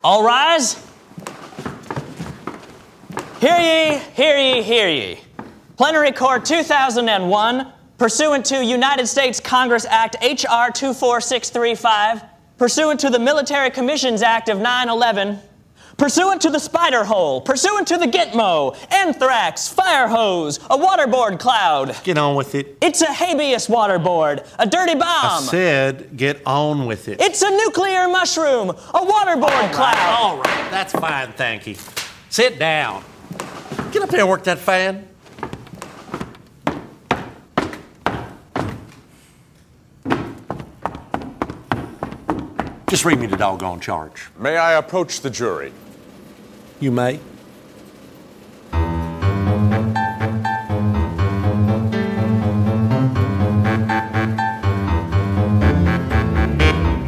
All rise. Hear ye, hear ye, hear ye. Plenary Court 2001, pursuant to United States Congress Act H.R. 24635, pursuant to the Military Commissions Act of 9/11, pursuant to the spider hole, pursuant to the Gitmo, anthrax, fire hose, a waterboard cloud. Get on with it. It's a habeas waterboard, a dirty bomb. I said get on with it. It's a nuclear mushroom, a waterboard cloud. All right, that's fine, thank you. Sit down. Get up there and work that fan. Just read me the doggone charge. May I approach the jury? You may.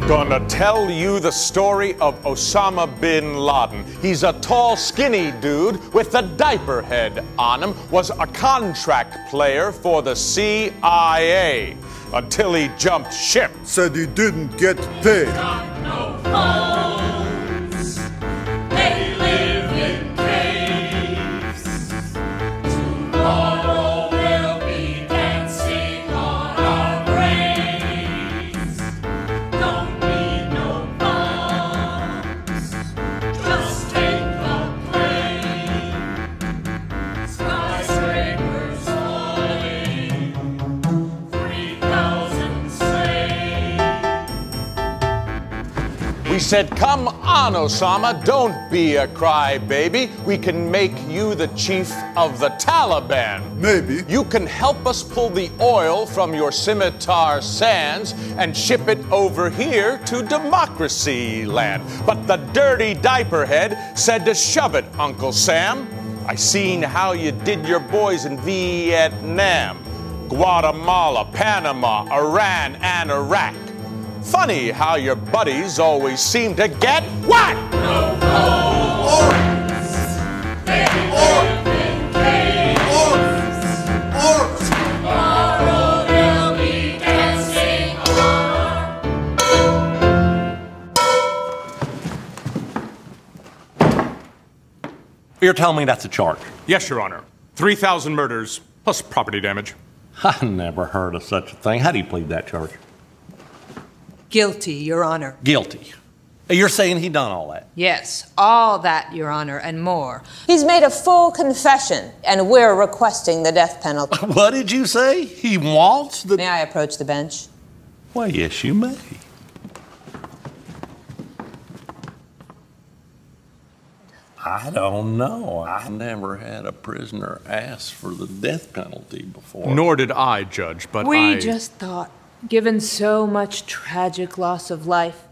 Gonna tell you the story of Osama bin Laden. He's a tall, skinny dude with a diaper head on him, was a contract player for the CIA until he jumped ship. Said he didn't get paid. They live in caves. Tomorrow we'll be dancing on our graves. Don't need no bombs. Just take the plane. Skyscrapers falling. 3,000 slain. We said, come on, Osama, don't be a crybaby. We can make you the chief of the Taliban. Maybe. You can help us pull the oil from your scimitar sands and ship it over here to democracy land. But the dirty diaper head said to shove it, Uncle Sam. I seen how you did your boys in Vietnam, Guatemala, Panama, Iran, and Iraq. Funny how your buddies always seem to get what? No bones. They live in caves. Tomorrow they'll be dancing on. You're telling me that's a charge? Yes, Your Honor. 3,000 murders plus property damage. I never heard of such a thing. How do you plead that charge? Guilty, Your Honor. Guilty. You're saying he done all that? Yes, all that, Your Honor, and more. He's made a full confession, and we're requesting the death penalty. What did you say? He wants the... May I approach the bench? Well, yes, you may. I don't know. I never had a prisoner ask for the death penalty before. Nor did I, Judge, but We just thought, given so much tragic loss of life,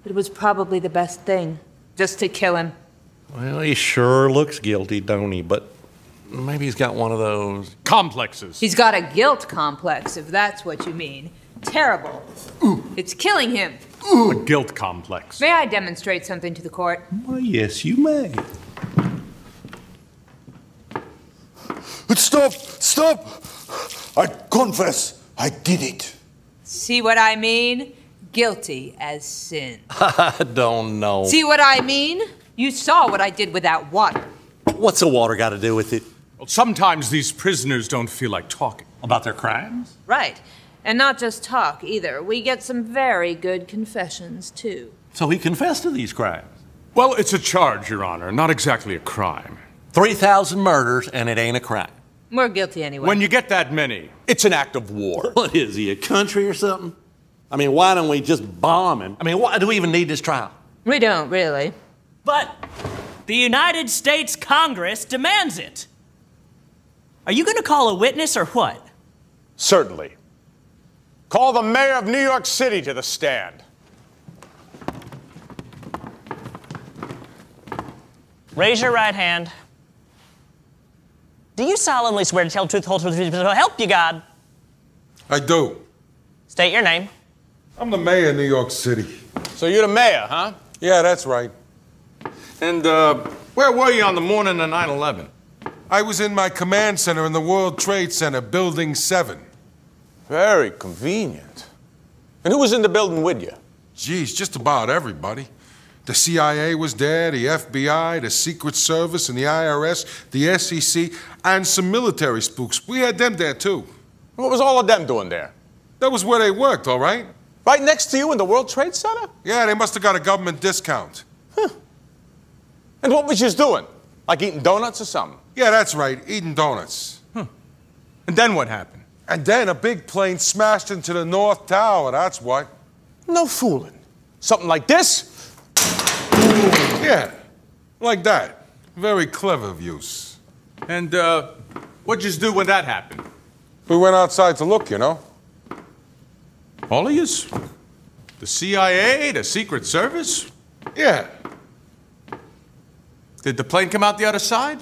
it was probably the best thing, just to kill him. Well, he sure looks guilty, don't he? But maybe he's got one of those... complexes. He's got a guilt complex, if that's what you mean. Terrible. It's killing him. A guilt complex. May I demonstrate something to the court? Well, yes, you may. Stop! Stop! I confess, I did it. See what I mean? Guilty as sin. I don't know. See what I mean? You saw what I did with that water. What's the water got to do with it? Well, sometimes these prisoners don't feel like talking. About their crimes? Right. And not just talk, either. We get some very good confessions, too. So he confessed to these crimes? Well, it's a charge, Your Honor, not exactly a crime. 3,000 murders, and it ain't a crime. We're guilty anyway. When you get that many, it's an act of war. What is he, a country or something? I mean, why don't we just bomb him? I mean, why do we even need this trial? We don't, really. But the United States Congress demands it. Are you going to call a witness or what? Certainly. Call the mayor of New York City to the stand. Raise your right hand. Do you solemnly swear to tell the truth, the whole truth, so help you God? I do. State your name. I'm the mayor of New York City. So you're the mayor, huh? Yeah, that's right. And where were you on the morning of 9/11? I was in my command center in the World Trade Center, Building 7. Very convenient. And who was in the building with you? Geez, just about everybody. The CIA was there, the FBI, the Secret Service, and the IRS, the SEC, and some military spooks. We had them there, too. What was all of them doing there? That was where they worked, all right? Right next to you in the World Trade Center? Yeah, they must have got a government discount. And what was you doing? Like eating donuts or something? Yeah, that's right, eating donuts. And then what happened? And then a big plane smashed into the North Tower, that's what. No fooling. Something like this? Yeah, like that. Very clever of yous. And, what'd you do when that happened? We went outside to look, you know. All of yous? The CIA, the Secret Service? Yeah. Did the plane come out the other side?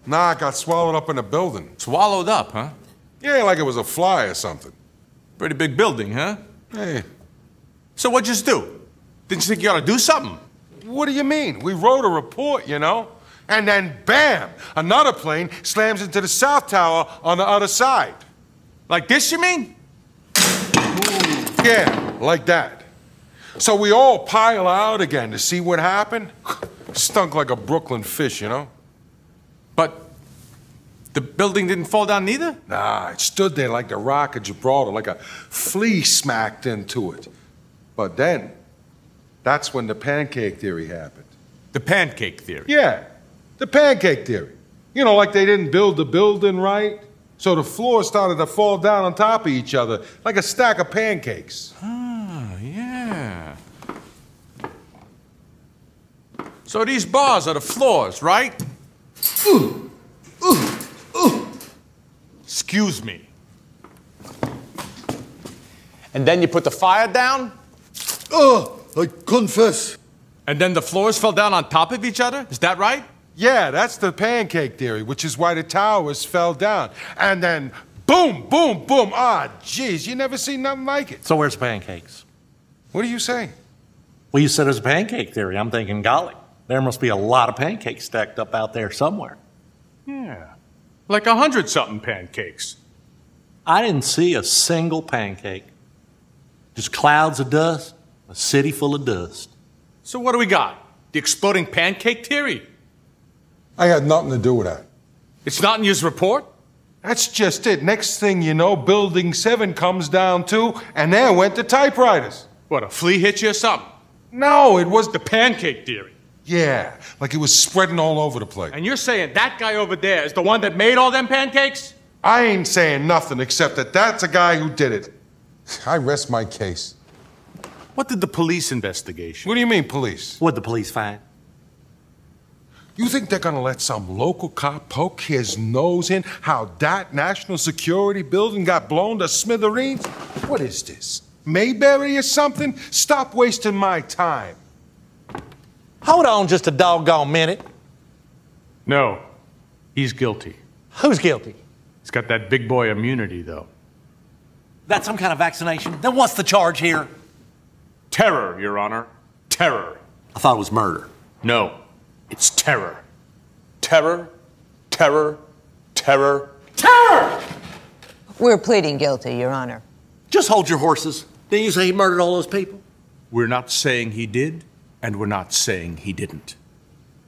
Nah, it got swallowed up in a building. Swallowed up, huh? Yeah, like it was a fly or something. Pretty big building, huh? Hey. So what'd you do? Didn't you think you ought to do something? What do you mean? We wrote a report, you know? And then, bam, another plane slams into the South Tower on the other side. Like this, you mean? Yeah, like that. So we all pile out again to see what happened. Stunk like a Brooklyn fish, you know? But the building didn't fall down neither? Nah, it stood there like the Rock of Gibraltar, like a flea smacked into it. But then, that's when the pancake theory happened. The pancake theory? Yeah, the pancake theory. You know, like they didn't build the building right, so the floors started to fall down on top of each other, like a stack of pancakes. Ah, yeah. So these bars are the floors, right? Excuse me. And then you put the fire down? I confess. And then the floors fell down on top of each other? Is that right? Yeah, that's the pancake theory, which is why the towers fell down. And then, boom, boom, boom. Ah, jeez, you never seen nothing like it. So where's the pancakes? What do you say? Well, you said there's a pancake theory. I'm thinking, golly, there must be a lot of pancakes stacked up out there somewhere. Yeah. Like 100-something pancakes. I didn't see a single pancake. Just clouds of dust, a city full of dust. So what do we got? The exploding pancake theory? I had nothing to do with that. It's not in your report? That's just it. Next thing you know, Building 7 comes down too, and there went the typewriters. What, a flea hit you or something? No, it was The pancake theory. Yeah, like it was spreading all over the place. And you're saying that guy over there is the one that made all them pancakes? I ain't saying nothing except that that's a guy who did it. I rest my case. What did the police investigation? What do you mean, police? What'd the police find? You think they're gonna let some local cop poke his nose in how that national security building got blown to smithereens? What is this? Mayberry or something? Stop wasting my time. Hold on just a doggone minute. No. He's guilty. Who's guilty? He's got that big boy immunity, though. That's some kind of vaccination? Then what's the charge here? Terror, Your Honor. Terror. I thought it was murder. No. It's terror. Terror, terror, terror. Terror! We're pleading guilty, Your Honor. Just hold your horses. Didn't you say he murdered all those people? We're not saying he did, and we're not saying he didn't.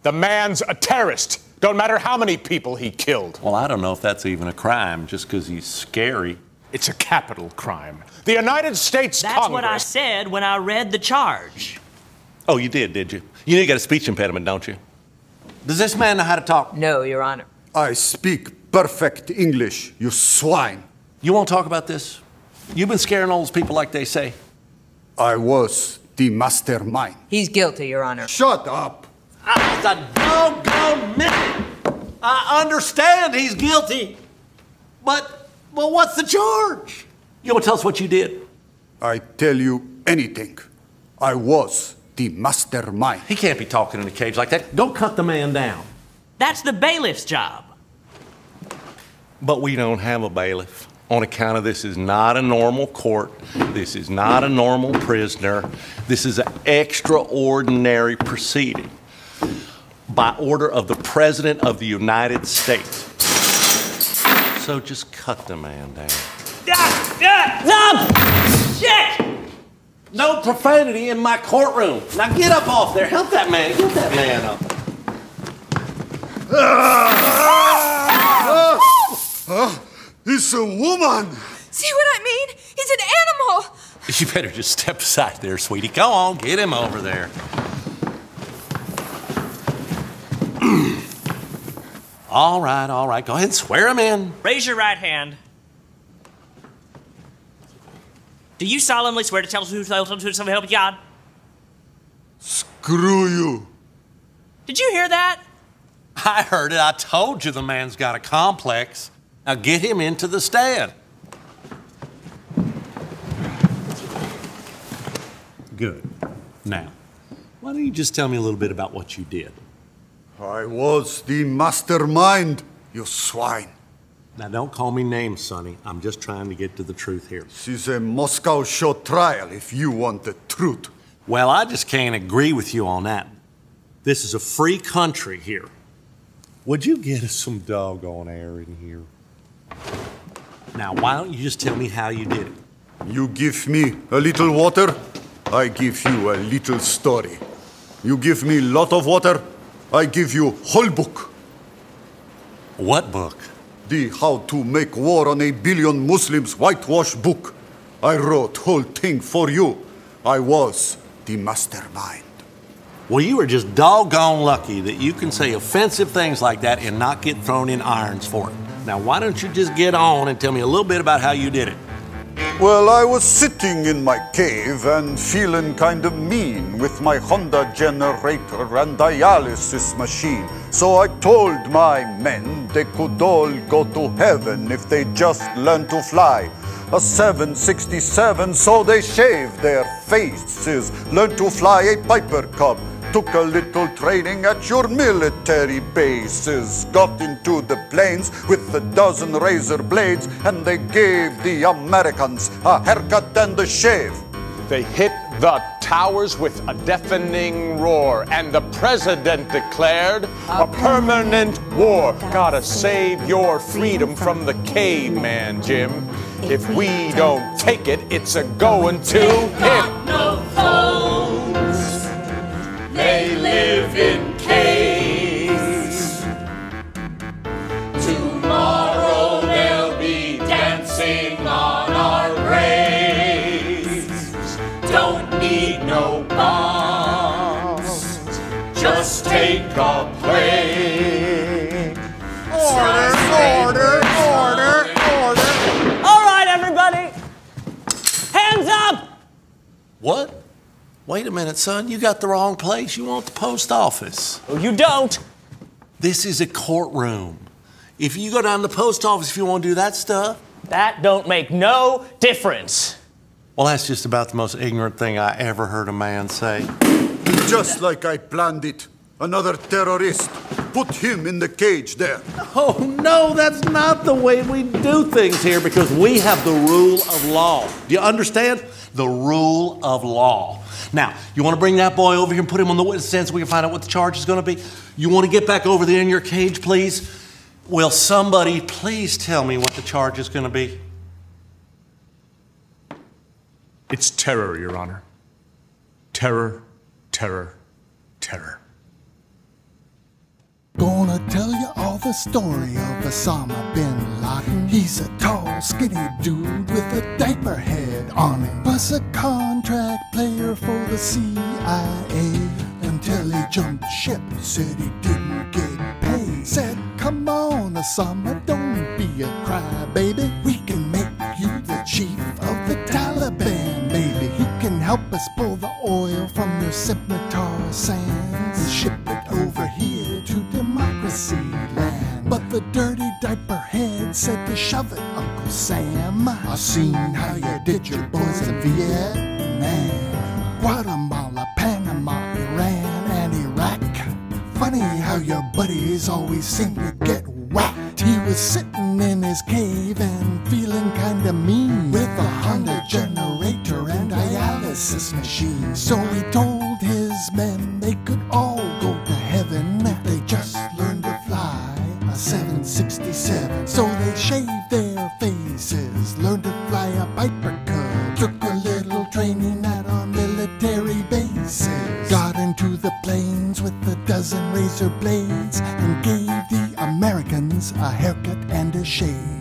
The man's a terrorist. Don't matter how many people he killed. Well, I don't know if that's even a crime, just because he's scary. It's a capital crime. The United States That's Congress... what I said when I read the charge. Oh, you did you? You know you got a speech impediment, don't you? Does this man know how to talk? No, Your Honor. I speak perfect English, you swine. You won't talk about this? You've been scaring all those people like they say. I was the mastermind. He's guilty, Your Honor. Shut up. It's a doggone minute. I understand he's guilty, but what's the charge? You want to tell us what you did? I tell you anything. I was the mastermind. He can't be talking in a cage like that. Don't cut the man down. That's the bailiff's job. But we don't have a bailiff. On account of this is not a normal court. This is not a normal prisoner. This is an extraordinary proceeding by order of the President of the United States. So just cut the man down. Stop! Shit! No profanity in my courtroom. Now get up off there. Help that man. Get that man up. It's a woman. See what I mean? He's an animal. You better just step aside there, sweetie. Go on, get him over there. All right. Go ahead and swear him in. Raise your right hand. Do you solemnly swear to tell the truth, so help you God? Screw you. Did you hear that? I heard it. I told you the man's got a complex. Now get him into the stand. Good. Now, why don't you just tell me a little bit about what you did? I was the mastermind, you swine. Now, don't call me names, Sonny. I'm just trying to get to the truth here. This is a Moscow show trial if you want the truth. Well, I just can't agree with you on that. This is a free country here. Would you get us some doggone air in here? Now, why don't you just tell me how you did it? You give me a little water, I give you a little story. You give me lot of water, I give you whole book. What book? The How to Make War on a Billion Muslims whitewash book. I wrote whole thing for you. I was the mastermind. Well, you are just doggone lucky that you can say offensive things like that and not get thrown in irons for it. Now, why don't you just get on and tell me a little bit about how you did it? Well, I was sitting in my cave and feeling kind of mean with my Honda generator and dialysis machine. So I told my men they could all go to heaven if they just learn to fly a 767, so they shaved their faces, learned to fly a Piper Cub, took a little training at your military bases, got into the planes with a dozen razor blades, and they gave the Americans a haircut and a shave. They hit the towers with a deafening roar, and the president declared a permanent war. Gotta save your freedom from the caveman, Jim. If we don't take it, it's a going to him. No phones, they live in caves. Tomorrow they'll be dancing on our graves. Don't need no bombs, just take a plane. Order. All right, everybody. Hands up. What? Wait a minute, son. You got the wrong place. You want the post office. Oh, you don't. This is a courtroom. If you go down to the post office if you want to do that stuff. That don't make no difference. Well, that's just about the most ignorant thing I ever heard a man say. Just like I planned it. Another terrorist. Put him in the cage there. Oh, no, that's not the way we do things here because we have the rule of law. Do you understand? The rule of law. Now, you want to bring that boy over here and put him on the witness stand so we can find out what the charge is going to be? You want to get back over there in your cage, please? Will somebody please tell me what the charge is going to be? It's terror, Your Honor. Terror, terror, terror. Gonna tell you all the story of Osama bin Laden. He's a tall, skinny dude with a diaper head on him. Plus a contract player for the CIA. Until he jumped ship, said he didn't get paid. Said, come on, Osama, don't be a crybaby. We can make you the chief of the Taliban, baby. You can help us pull the oil from your scimitar sands and ship it over here to democracy land. But the dirty diaper head said to shove it, Uncle Sam. I seen how you did your boys in Vietnam, Guatemala, Panama, Iran, and Iraq. Funny how your buddies always seem to get whacked. He was sitting in his cave and feeling kinda mean with a Honda generator and dialysis machine. So he told his men they could all go to heaven if they just learned to fly a 767. So they shaved their faces, learned to fly a Piper Cub, took a little training at a to the plains with a dozen razor blades and gave the Americans a haircut and a shave.